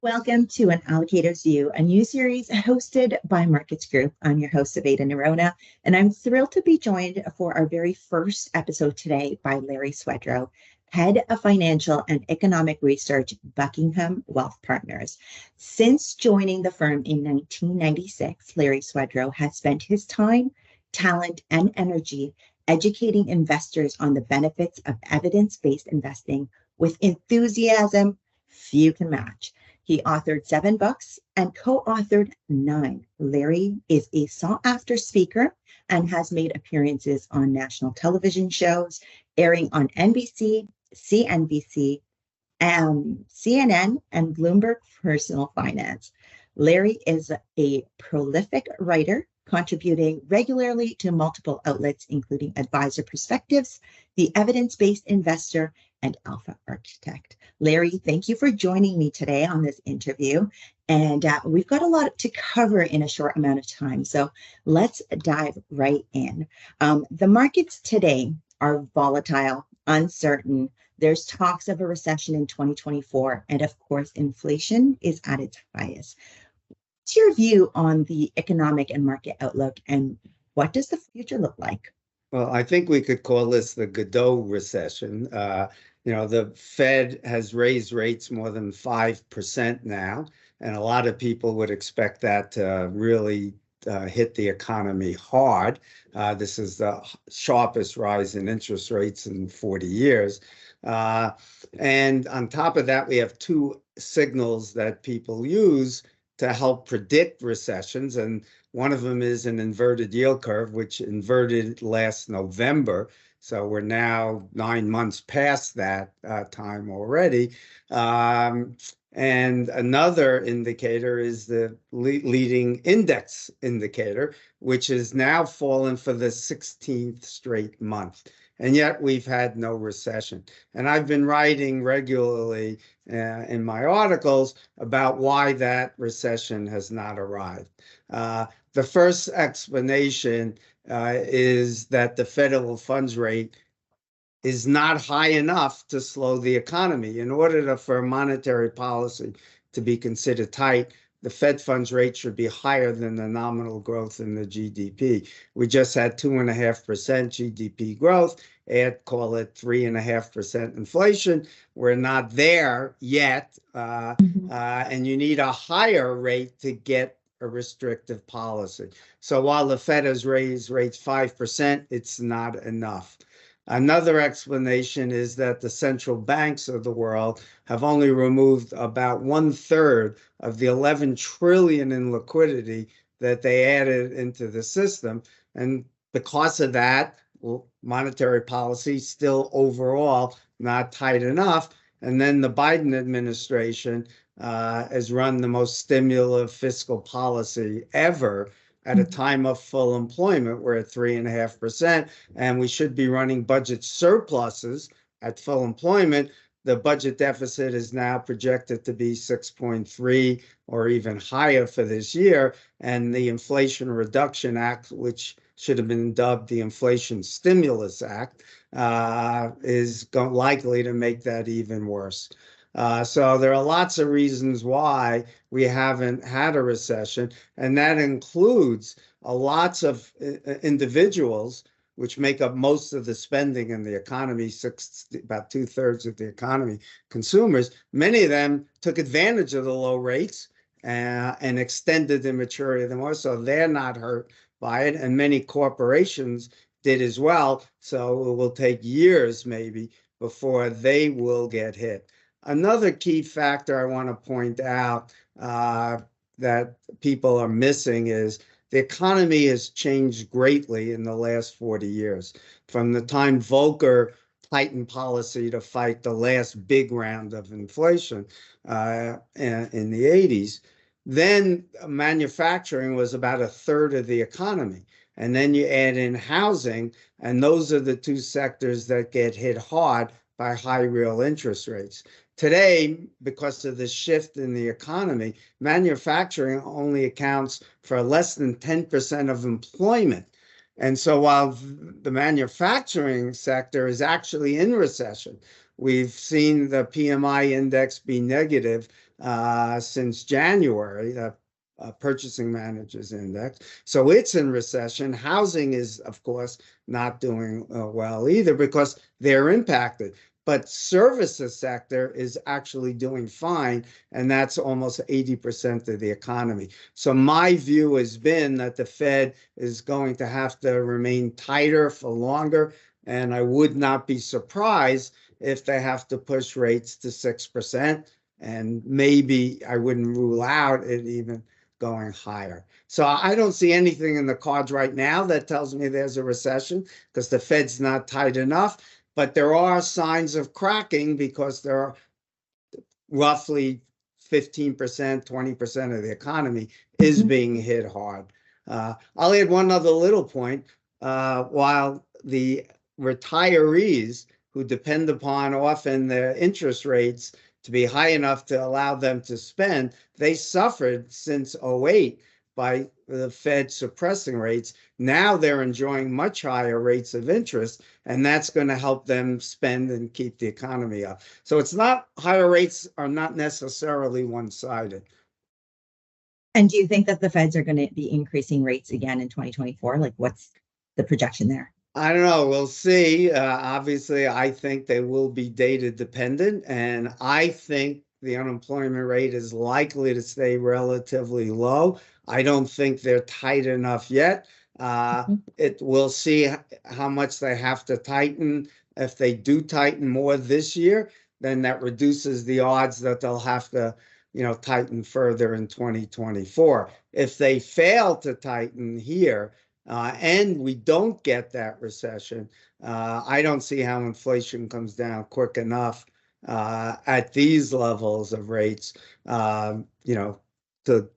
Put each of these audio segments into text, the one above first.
Welcome to An Allocator's View, a new series hosted by Markets Group. I'm your host, Aveda Nerona, and I'm thrilled to be joined for our very first episode today by Larry Swedroe, Head of Financial and Economic Research, Buckingham Wealth Partners. Since joining the firm in 1996, Larry Swedroe has spent his time, talent, and energy educating investors on the benefits of evidence-based investing with enthusiasm few can match. He authored 7 books and co-authored 9. Larry is a sought-after speaker and has made appearances on national television shows, airing on NBC, CNBC, CNN, and Bloomberg Personal Finance. Larry is a prolific writer, contributing regularly to multiple outlets, including Advisor Perspectives, The Evidence-Based Investor, and Alpha Architect. Larry, thank you for joining me today on this interview. And we've got a lot to cover in a short amount of time. So let's dive right in. The markets today are volatile, uncertain. There's talks of a recession in 2024. And of course, inflation is at its highest. What's your view on the economic and market outlook, and what does the future look like? Well, I think we could call this the Godot recession. The Fed has raised rates more than 5% now, and a lot of people would expect that to really hit the economy hard. This is the sharpest rise in interest rates in 40 years. And on top of that, we have 2 signals that people use to help predict recessions. And one of them is an inverted yield curve, which inverted last November. So we're now 9 months past that time already. And another indicator is the leading index indicator, which has now fallen for the 16th straight month. And yet we've had no recession. And I've been writing regularly in my articles about why that recession has not arrived. The first explanation is that the federal funds rate is not high enough to slow the economy. In order for monetary policy to be considered tight, the Fed funds rate should be higher than the nominal growth in the GDP. We just had 2.5% GDP growth, call it 3.5% inflation. We're not there yet, and you need a higher rate to get a restrictive policy. So while the Fed has raised rates 5%, it's not enough. Another explanation is that the central banks of the world have only removed about 1/3 of the 11 trillion in liquidity that they added into the system. And because of that, monetary policy still overall not tight enough. And then the Biden administration has run the most stimulative fiscal policy ever at a time of full employment. We're at 3.5%, and we should be running budget surpluses at full employment. The budget deficit is now projected to be 6.3 or even higher for this year. And the Inflation Reduction Act, which should have been dubbed the Inflation Stimulus Act, is likely to make that even worse. So there are lots of reasons why we haven't had a recession, and that includes lots of individuals, which make up most of the spending in the economy, about 2/3 of the economy, consumers. Many of them took advantage of the low rates and extended the maturity of them more, so they're not hurt by it, and many corporations did as well, so it will take years maybe before they will get hit. Another key factor I want to point out that people are missing is the economy has changed greatly in the last 40 years. From the time Volcker tightened policy to fight the last big round of inflation in the 80s, then manufacturing was about 1/3 of the economy. And then you add in housing, and those are the 2 sectors that get hit hard by high real interest rates. Today, because of the shift in the economy, manufacturing only accounts for less than 10% of employment. And so while the manufacturing sector is actually in recession, we've seen the PMI index be negative since January, the Purchasing Managers Index. So it's in recession. Housing is, of course, not doing well either because they're impacted. But services sector is actually doing fine, and that's almost 80% of the economy. So my view has been that the Fed is going to have to remain tighter for longer, and I would not be surprised if they have to push rates to 6%, and maybe I wouldn't rule out it even going higher. So I don't see anything in the cards right now that tells me there's a recession because the Fed's not tight enough. But there are signs of cracking because there are roughly 15%, 20% of the economy is being hit hard. I'll add one other little point. While the retirees who depend upon often their interest rates to be high enough to allow them to spend, they suffered since '08 by the Fed suppressing rates. Now they're enjoying much higher rates of interest, and that's going to help them spend and keep the economy up. So it's not, higher rates are not necessarily one-sided. And do you think that the Feds are going to be increasing rates again in 2024? Like, what's the projection there? I don't know. We'll see. Obviously, I think they will be data dependent, and I think the unemployment rate is likely to stay relatively low. I don't think they're tight enough yet. We'll see how much they have to tighten. If they do tighten more this year, then that reduces the odds that they'll have to, tighten further in 2024. If they fail to tighten here, and we don't get that recession, I don't see how inflation comes down quick enough at these levels of rates, to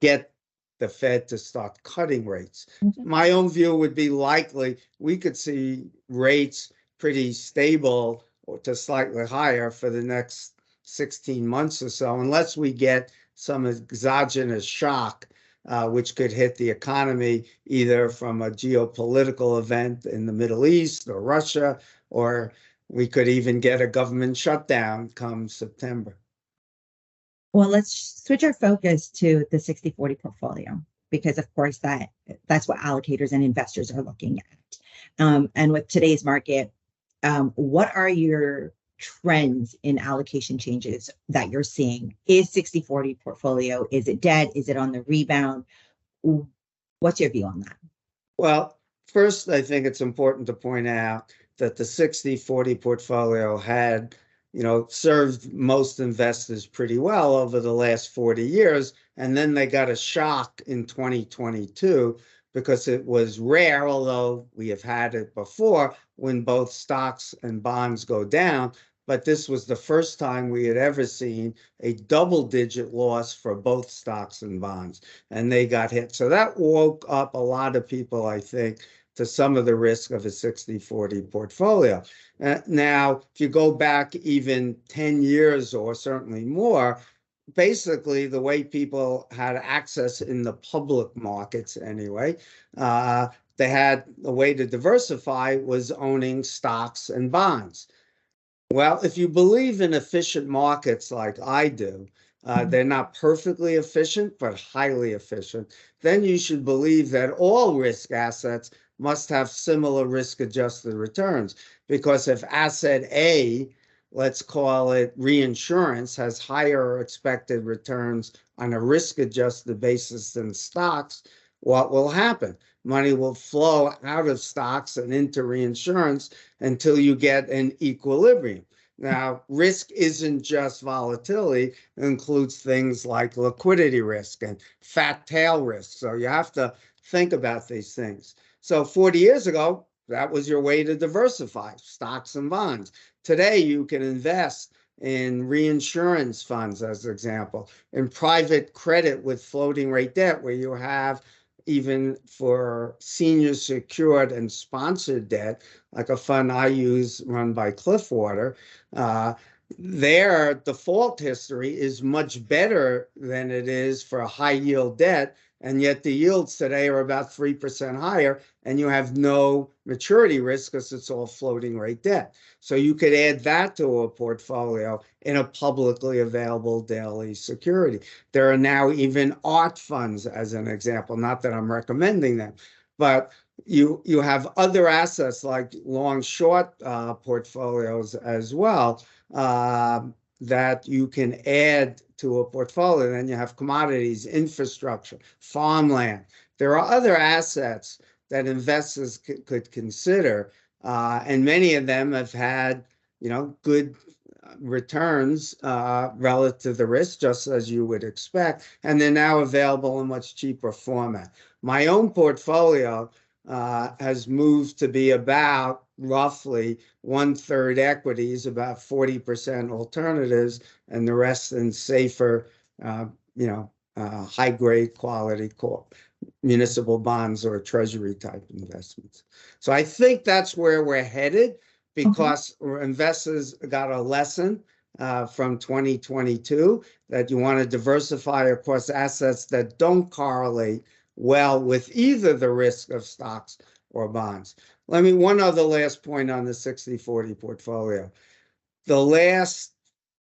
get the Fed to start cutting rates. My own view would be likely we could see rates pretty stable or to slightly higher for the next 16 months or so, unless we get some exogenous shock, which could hit the economy either from a geopolitical event in the Middle East or Russia, or we could even get a government shutdown come September. Well, let's switch our focus to the 60/40 portfolio, because of course that's what allocators and investors are looking at. And with today's market, what are your trends in allocation changes that you're seeing? Is 60/40 portfolio, is it dead? Is it on the rebound? What's your view on that? Well, first, I think it's important to point out that the 60/40 portfolio had, served most investors pretty well over the last 40 years. And then they got a shock in 2022 because it was rare, although we have had it before, when both stocks and bonds go down. But this was the first time we had ever seen a double-digit loss for both stocks and bonds, and they got hit. So that woke up a lot of people, I think, to some of the risk of a 60/40 portfolio. Now, if you go back even 10 years or certainly more, basically the way people had access in the public markets anyway, they had a way to diversify was owning stocks and bonds. Well, if you believe in efficient markets like I do, they're not perfectly efficient, but highly efficient, then you should believe that all risk assets must have similar risk-adjusted returns. Because if asset A, let's call it reinsurance, has higher expected returns on a risk-adjusted basis than stocks, what will happen? Money will flow out of stocks and into reinsurance until you get an equilibrium. Now, risk isn't just volatility, it includes things like liquidity risk and fat tail risk. So you have to think about these things. So 40 years ago, that was your way to diversify, stocks and bonds. Today, you can invest in reinsurance funds, as an example, in private credit with floating rate debt, where you have, even for senior secured and sponsored debt, like a fund I use run by Cliffwater, their default history is much better than it is for high yield debt and yet the yields today are about 3% higher, and you have no maturity risk because it's all floating rate debt. So you could add that to a portfolio in a publicly available daily security. There are now even art funds, as an example, not that I'm recommending them, but you have other assets like long short portfolios as well, that you can add to a portfolio. Then you have commodities, infrastructure, farmland. There are other assets that investors could consider, and many of them have had, good returns relative to the risk, just as you would expect, and they're now available in much cheaper format. My own portfolio has moved to be about roughly 1/3 equities, about 40% alternatives, and the rest in safer, high grade quality municipal bonds or treasury type investments. So I think that's where we're headed, because investors got a lesson from 2022 that you want to diversify across assets that don't correlate well with either the risk of stocks or bonds. One other last point on the 60/40 portfolio. The last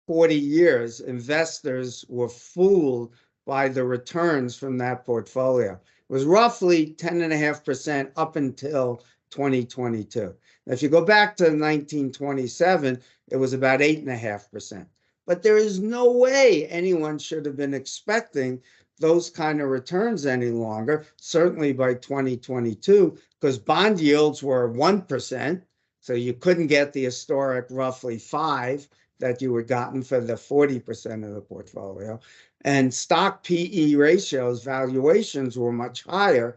40 years, investors were fooled by the returns from that portfolio. It was roughly 10.5% up until 2022. If you go back to 1927, it was about 8.5%. But there is no way anyone should have been expecting those kind of returns any longer, certainly by 2022, because bond yields were 1%. So you couldn't get the historic roughly 5 that you had gotten for the 40% of the portfolio. And stock PE ratios, valuations were much higher,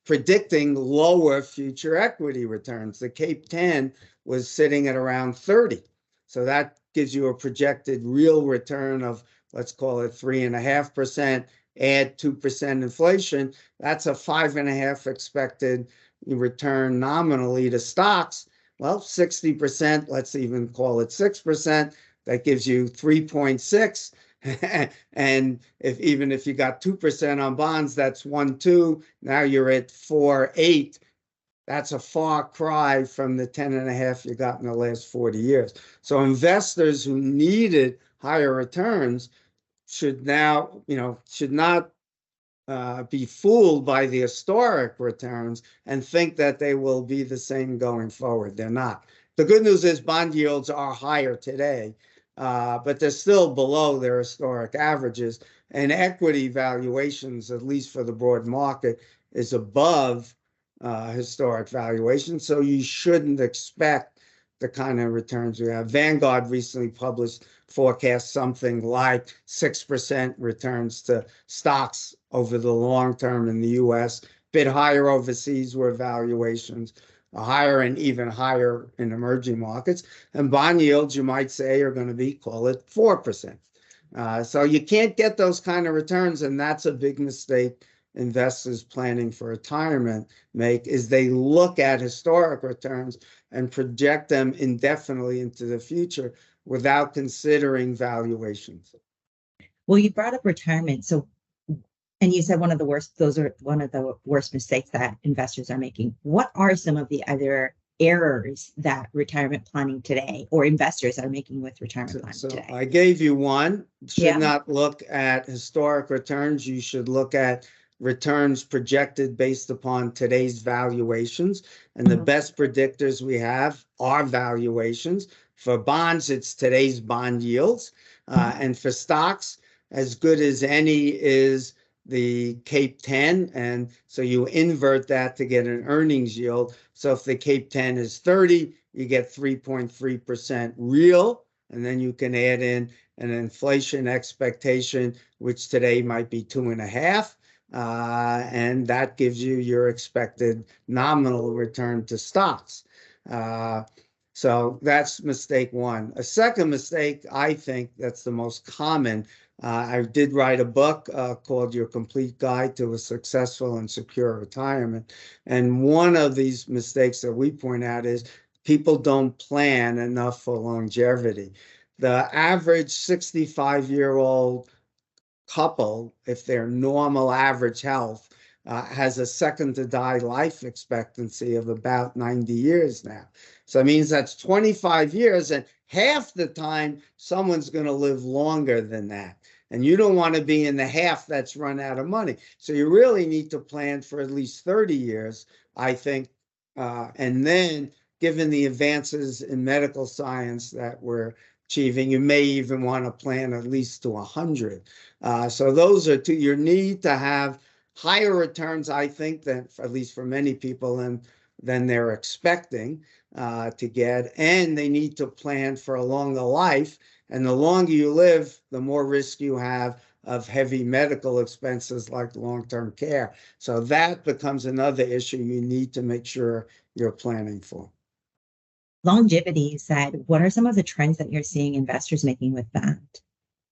predicting lower future equity returns. The Cape 10 was sitting at around 30. So that gives you a projected real return of, let's call it 3.5%, add 2% inflation. That's a 5.5 expected return nominally to stocks. Well, 60%, let's even call it 6%, that gives you 3.6. And even if you got 2% on bonds, that's 1.2. Now you're at 4.8. That's a far cry from the 10.5 you got in the last 40 years. So investors who needed higher returns should not be fooled by the historic returns and think that they will be the same going forward. They're not. The good news is bond yields are higher today, but they're still below their historic averages. And equity valuations, at least for the broad market, is above historic valuations. So you shouldn't expect the kind of returns we have. Vanguard recently published forecasts something like 6% returns to stocks over the long term in the US, bit higher overseas where valuations are higher, and even higher in emerging markets. And bond yields, you might say, are going to be, call it 4%. So you can't get those kind of returns, and that's a big mistake investors planning for retirement make, is they look at historic returns and project them indefinitely into the future without considering valuations. Well, you brought up retirement. So, and you said those are one of the worst mistakes that investors are making. What are some of the other errors that retirement planning today, or investors are making with retirement planning today? I gave you one. Should not look at historic returns. You should look at returns projected based upon today's valuations. And the best predictors we have are valuations. For bonds, it's today's bond yields. And for stocks, as good as any is the Cape 10. And so you invert that to get an earnings yield. So if the Cape 10 is 30, you get 3.3% real. And then you can add in an inflation expectation, which today might be 2.5. And that gives you your expected nominal return to stocks. So that's mistake one. A second mistake, I think that's the most common. I did write a book called Your Complete Guide to a Successful and Secure Retirement. And one of these mistakes that we point out is people don't plan enough for longevity. The average 65-year-old couple, if they're normal average health, has a second to die life expectancy of about 90 years now. So it means that's 25 years, and half the time someone's going to live longer than that. And you don't want to be in the half that's run out of money. So you really need to plan for at least 30 years, I think. And then, given the advances in medical science that we're achieving, you may even want to plan at least to 100. So those are two. You need to have higher returns, I think, than at least for many people than they're expecting to get, and they need to plan for a longer life. And the longer you live, the more risk you have of heavy medical expenses like long-term care. So that becomes another issue you need to make sure you're planning for. Longevity, you said. What are some of the trends that you're seeing investors making with that?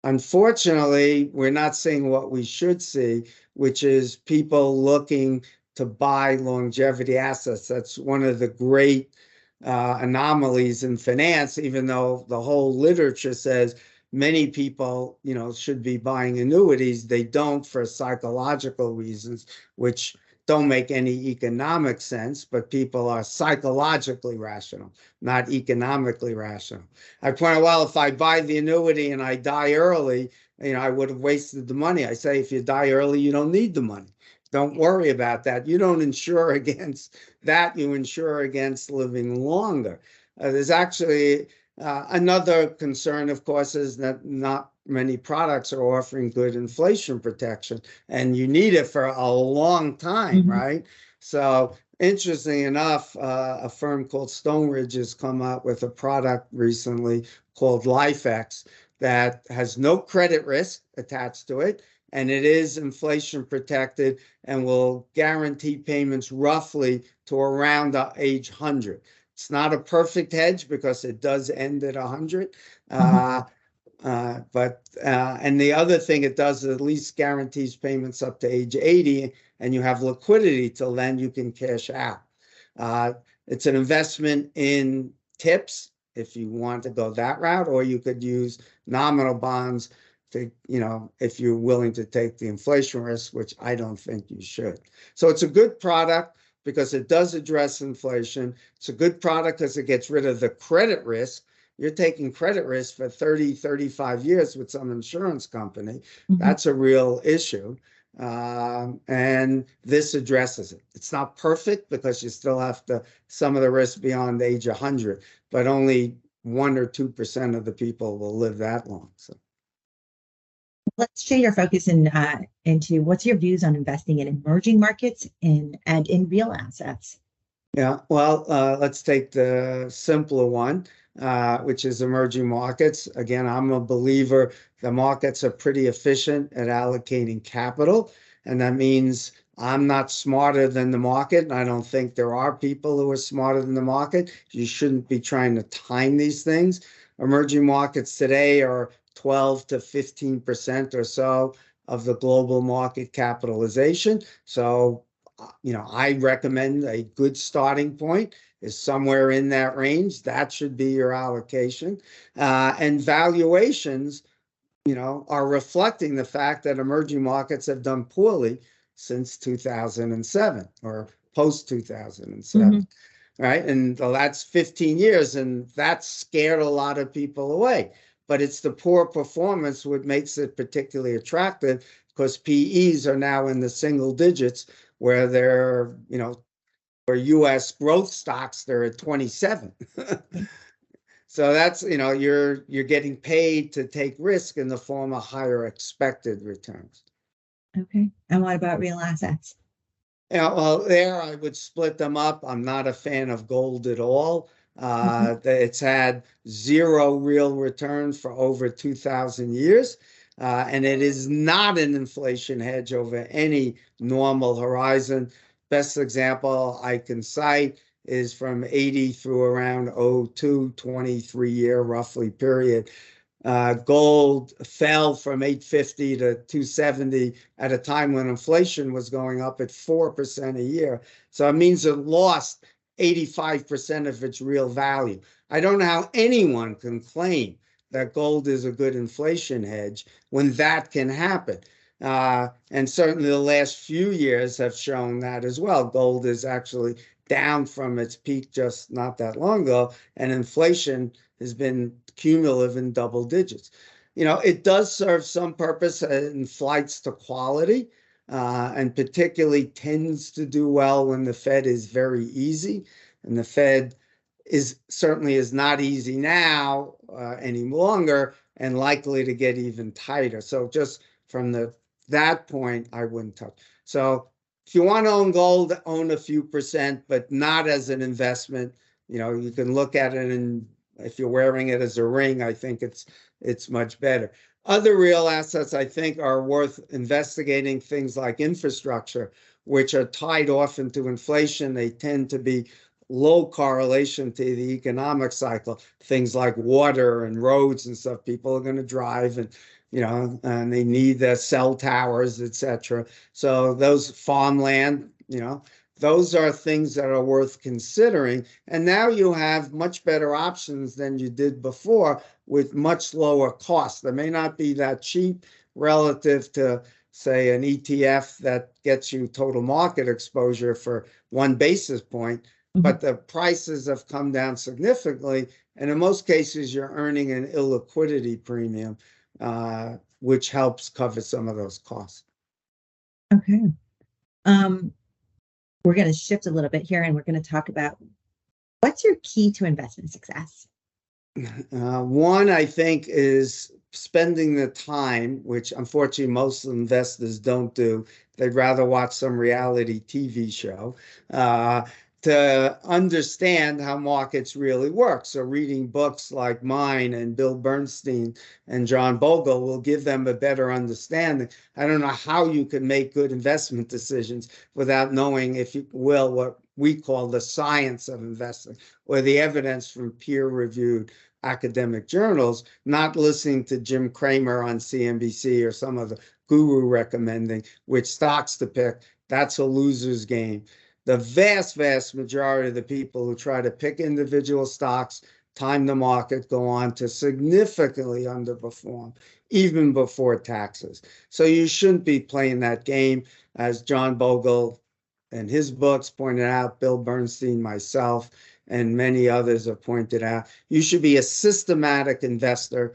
Unfortunately, we're not seeing what we should see, which is people looking to buy longevity assets. That's one of the great anomalies in finance, even though the whole literature says many people, should be buying annuities. They don't, for psychological reasons, which don't make any economic sense, but people are psychologically rational, not economically rational. I point out, well, if I buy the annuity and I die early, I would have wasted the money. I say, if you die early, you don't need the money. Don't worry about that. You don't insure against that. You insure against living longer. There's actually another concern, of course, is that not many products are offering good inflation protection, and you need it for a long time, right? So interesting enough, a firm called Stonebridge has come out with a product recently called LifeX that has no credit risk attached to it, and it is inflation protected and will guarantee payments roughly to around age 100. It's not a perfect hedge because it does end at 100. And the other thing it does is at least guarantees payments up to age 80, and you have liquidity till then you can cash out. It's an investment in tips if you want to go that route, or you could use nominal bonds to, if you're willing to take the inflation risk, which I don't think you should. So it's a good product because it does address inflation. It's a good product because it gets rid of the credit risk. You're taking credit risk for 30, 35 years with some insurance company. That's a real issue. And this addresses it. It's not perfect because you still have some of the risk beyond age 100, but only 1 or 2% of the people will live that long. So let's share your focus into what's your views on investing in emerging markets and in real assets. Yeah, well, let's take the simpler one, which is emerging markets. Again, I'm a believer the markets are pretty efficient at allocating capital, and that means I'm not smarter than the market, and I don't think there are people who are smarter than the market. You shouldn't be trying to time these things. Emerging markets today are 12 to 15% or so of the global market capitalization. So I recommend a good starting point is somewhere in that range. That should be your allocation. And valuations, are reflecting the fact that emerging markets have done poorly since 2007 or post 2007. Right? And that's 15 years, and that scared a lot of people away. But it's the poor performance what makes it particularly attractive, because PEs are now in the single digits, where they're, for US growth stocks, they're at 27. So that's, you're getting paid to take risk in the form of higher expected returns. Okay. And what about real assets? Yeah, well, there I would split them up. I'm not a fan of gold at all. It's had zero real returns for over 2,000 years. And it is not an inflation hedge over any normal horizon. Best example I can cite is from 80 through around 02, 23-year roughly period. Gold fell from 850 to 270 at a time when inflation was going up at 4% a year. So it means it lost 85% of its real value. I don't know how anyone can claim that gold is a good inflation hedge when that can happen. And certainly the last few years have shown that as well. Gold is actually down from its peak just not that long ago, and inflation has been cumulative in double digits. It does serve some purpose in flights to quality, and particularly tends to do well when the Fed is very easy. And the Fed is not easy now any longer, and likely to get even tighter. So just from that point, I wouldn't touch. So if you want to own gold, own a few percent, but not as an investment. You can look at it, and if you're wearing it as a ring, I think it's much better. Other real assets, I think, are worth investigating, things like infrastructure, which are tied often to inflation. They tend to be low correlation to the economic cycle. Things like water and roads and stuff. People are going to drive, and they need the cell towers, etc. So those farmland, those are things that are worth considering. And now you have much better options than you did before with much lower costs. They may not be that cheap relative to, say, an ETF that gets you total market exposure for 1 basis point, but the prices have come down significantly. And in most cases, you're earning an illiquidity premium, which helps cover some of those costs. Okay. We're going to shift a little bit here, and we're going to talk about what's your key to investment success? One, I think, is spending the time, which unfortunately most investors don't do. They'd rather watch some reality TV show to understand how markets really work. So reading books like mine and Bill Bernstein and John Bogle will give them a better understanding. I don't know how you can make good investment decisions without knowing, if you will, what we call the science of investing, or the evidence from peer-reviewed academic journals, not listening to Jim Cramer on CNBC or some of the guru recommending which stocks to pick. That's a loser's game. The vast, vast majority of the people who try to pick individual stocks, time the market, go on to significantly underperform, even before taxes. So you shouldn't be playing that game, as John Bogle and his books pointed out, Bill Bernstein, myself, and many others have pointed out. You should be a systematic investor,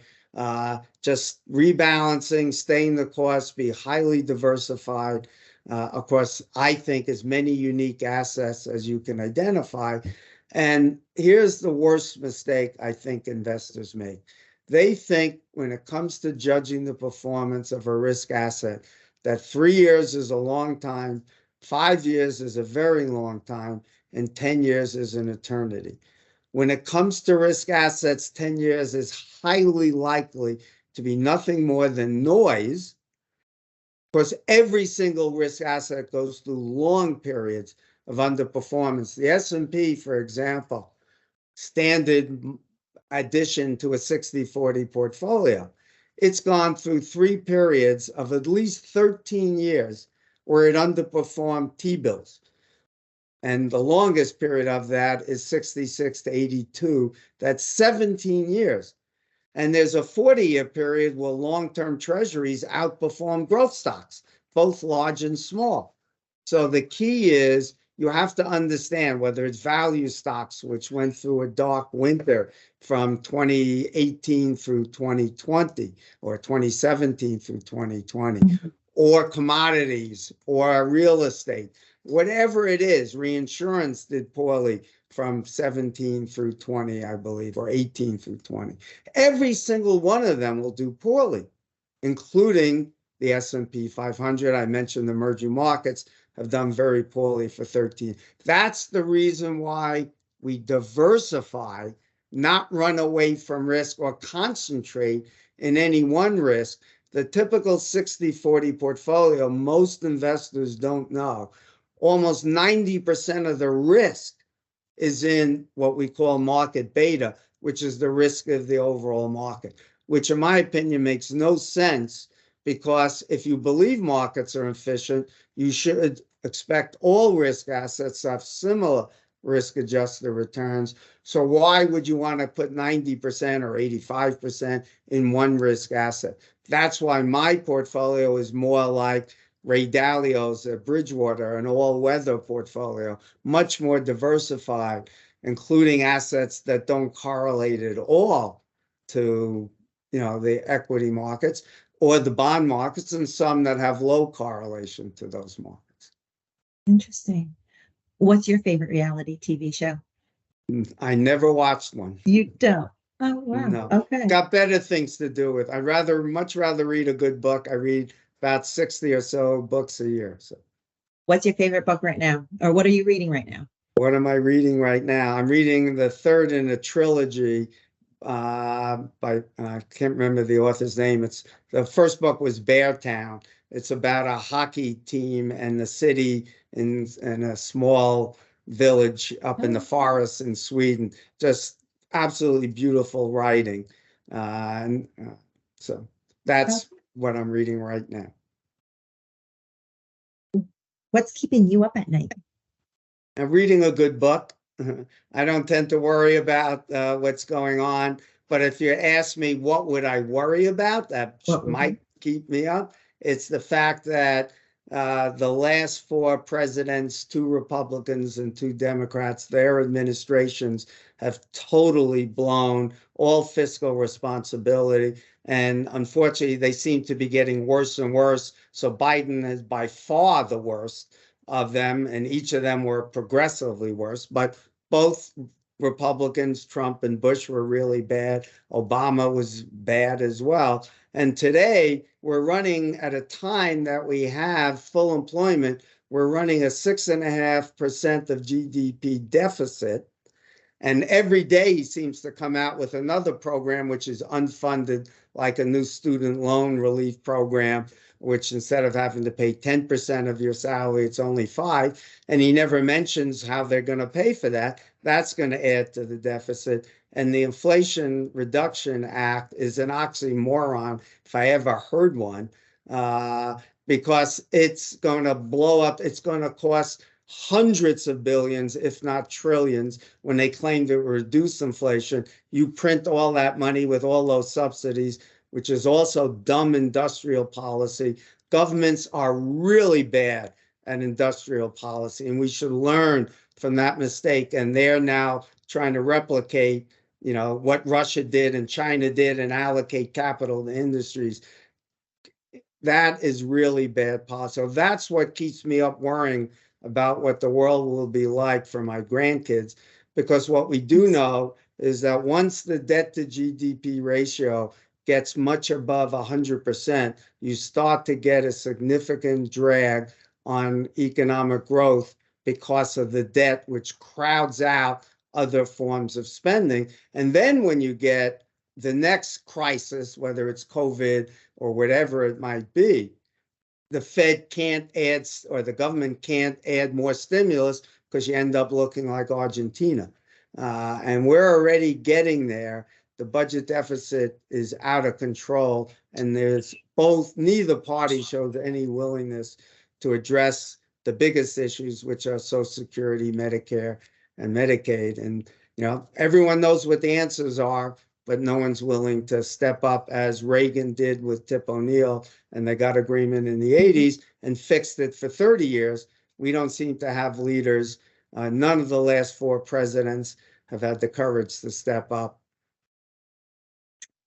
just rebalancing, staying the course, be highly diversified. Of course, I think as many unique assets as you can identify. And here's the worst mistake I think investors make. They think when it comes to judging the performance of a risk asset, that 3 years is a long time, 5 years is a very long time, and 10 years is an eternity. When it comes to risk assets, 10 years is highly likely to be nothing more than noise. Of course, every single risk asset goes through long periods of underperformance. The S&P, for example, standard addition to a 60/40 portfolio, it's gone through 3 periods of at least 13 years where it underperformed T-bills. And the longest period of that is 66 to 82. That's 17 years. And there's a 40-year period where long-term treasuries outperform growth stocks, both large and small. So the key is you have to understand whether it's value stocks, which went through a dark winter from 2018 through 2020, or 2017 through 2020, or commodities, or real estate. Whatever it is, reinsurance did poorly from 17 through 20, I believe, or 18 through 20. Every single one of them will do poorly, including the S&P 500. I mentioned the emerging markets have done very poorly for 13. That's the reason why we diversify, not run away from risk or concentrate in any one risk. The typical 60/40 portfolio, most investors don't know. Almost 90% of the risk is in what we call market beta, which is the risk of the overall market, which in my opinion makes no sense, because if you believe markets are efficient, you should expect all risk assets to have similar risk-adjusted returns. So why would you want to put 90% or 85% in one risk asset? That's why my portfolio is more like Ray Dalio's at Bridgewater, an all-weather portfolio, much more diversified, including assets that don't correlate at all to, the equity markets or the bond markets, and some that have low correlation to those markets. Interesting. What's your favorite reality TV show? I never watched one. You don't? Oh, wow. No. Okay. Got better things to do with. Much rather read a good book. I read about 60 or so books a year. So What's your favorite book right now? Or what are you reading right now? what am I reading right now? I'm reading the third in a trilogy by I can't remember the author's name. It's the first book was Beartown. It's about a hockey team and the city in a small village up in the forest in Sweden. Just absolutely beautiful writing. So that's what I'm reading right now. What's keeping you up at night? I'm reading a good book. I don't tend to worry about what's going on. But if you ask me what would I worry about, that might keep me up, it's the fact that the last four presidents, two Republicans and two Democrats, their administrations have totally blown all fiscal responsibility. And unfortunately, they seem to be getting worse and worse. So Biden is by far the worst of them, and each of them were progressively worse. But both Republicans, Trump and Bush, were really bad. Obama was bad as well. And today we're running at a time that we have full employment. We're running a 6.5% of GDP deficit. And every day he seems to come out with another program which is unfunded, like a new student loan relief program, which instead of having to pay 10% of your salary, it's only 5%. And he never mentions how they're going to pay for that. That's going to add to the deficit. And the Inflation Reduction Act is an oxymoron, if I ever heard one, because it's going to blow up. It's going to cost hundreds of billions, if not trillions, when they claim to reduce inflation. You print all that money with all those subsidies, which is also dumb industrial policy. Governments are really bad at industrial policy, and we should learn from that mistake. And they're now trying to replicate, what Russia did and China did and allocate capital to industries. That is really bad policy. So that's what keeps me up worrying about what the world will be like for my grandkids, because what we do know is that once the debt to GDP ratio gets much above 100%, you start to get a significant drag on economic growth because of the debt, which crowds out other forms of spending. And then when you get the next crisis, whether it's COVID or whatever it might be, the Fed can't add, or the government can't add more stimulus, because you end up looking like Argentina. And we're already getting there. The budget deficit is out of control, and neither party showed any willingness to address the biggest issues, which are Social Security, Medicare, and Medicaid. And, everyone knows what the answers are, but no one's willing to step up, as Reagan did with Tip O'Neill, and they got agreement in the 80s and fixed it for 30 years. We don't seem to have leaders. None of the last four presidents have had the courage to step up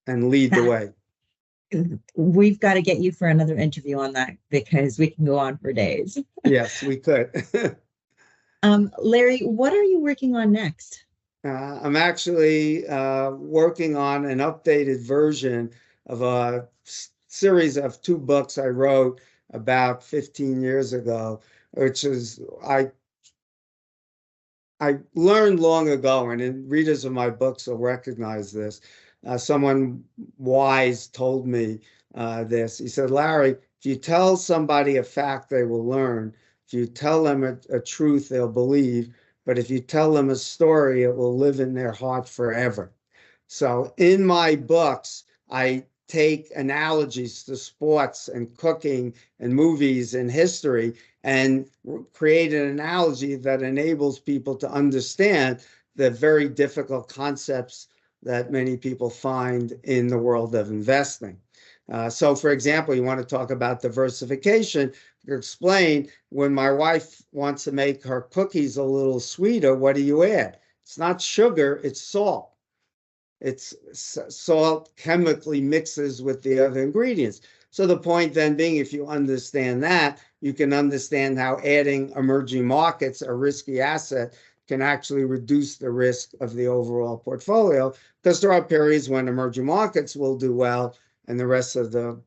and lead the way. We've got to get you for another interview on that, because we can go on for days. Yes, we could. Larry, what are you working on next? I'm actually working on an updated version of a series of 2 books I wrote about 15 years ago, which is I learned long ago, and readers of my books will recognize this. Someone wise told me this. He said, Larry, if you tell somebody a fact, they will learn. If you tell them a truth, they'll believe. But if you tell them a story, it will live in their heart forever. So in my books, I take analogies to sports and cooking and movies and history and create an analogy that enables people to understand the very difficult concepts that many people find in the world of investing. So, for example, you want to talk about diversification, you explain when my wife wants to make her cookies a little sweeter, what do you add? It's not sugar, it's salt. It's salt chemically mixes with the other ingredients. So the point then being, if you understand that, you can understand how adding emerging markets, a risky asset, can actually reduce the risk of the overall portfolio, because there are periods when emerging markets will do well and the rest of the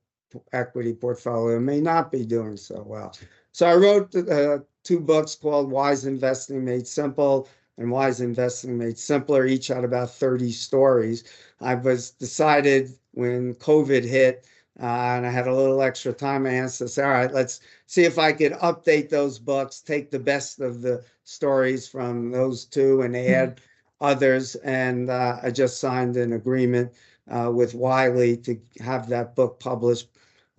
equity portfolio may not be doing so well. So I wrote 2 books called Wise Investing Made Simple and Wise Investing Made Simpler. Each had about 30 stories. I was decided when COVID hit and I had a little extra time, I asked us, all right, let's see if I could update those books, take the best of the stories from those 2 and add others. And I just signed an agreement with Wiley to have that book published.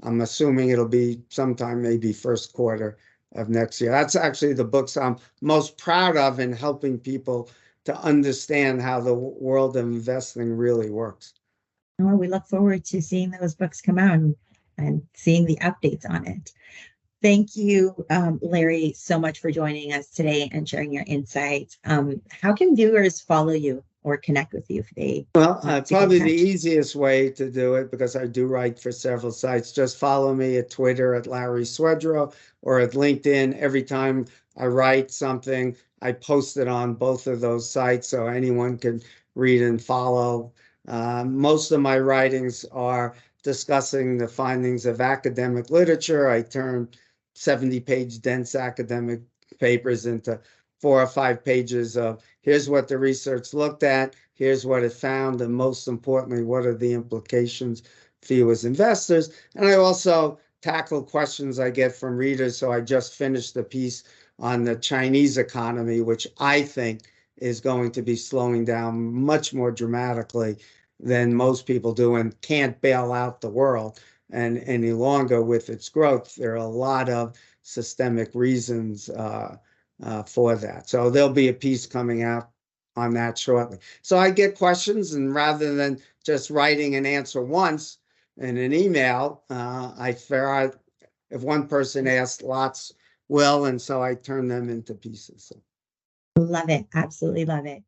I'm assuming it'll be sometime maybe first quarter of next year. That's actually the books I'm most proud of in helping people to understand how the world of investing really works. Well, we look forward to seeing those books come out and seeing the updates on it. Thank you, Larry, so much for joining us today and sharing your insights. How can viewers follow you or connect with you if they Well, want to probably the contact you? easiest way to do it, because I do write for several sites, just follow me at Twitter at Larry Swedroe or at LinkedIn. Every time I write something, I post it on both of those sites so anyone can read and follow. Most of my writings are discussing the findings of academic literature. I turn 70-page dense academic papers into 4 or 5 pages of here's what the research looked at, here's what it found, and most importantly, what are the implications for you as investors. And I also tackle questions I get from readers. So I just finished a piece on the Chinese economy, which I think is going to be slowing down much more dramatically than most people do and can't bail out the world and any longer with its growth. There are a lot of systemic reasons for that. So there'll be a piece coming out on that shortly. So I get questions, and rather than just writing an answer once in an email, I figure out if one person asks, lots will, and so I turn them into pieces. Love it. Absolutely love it.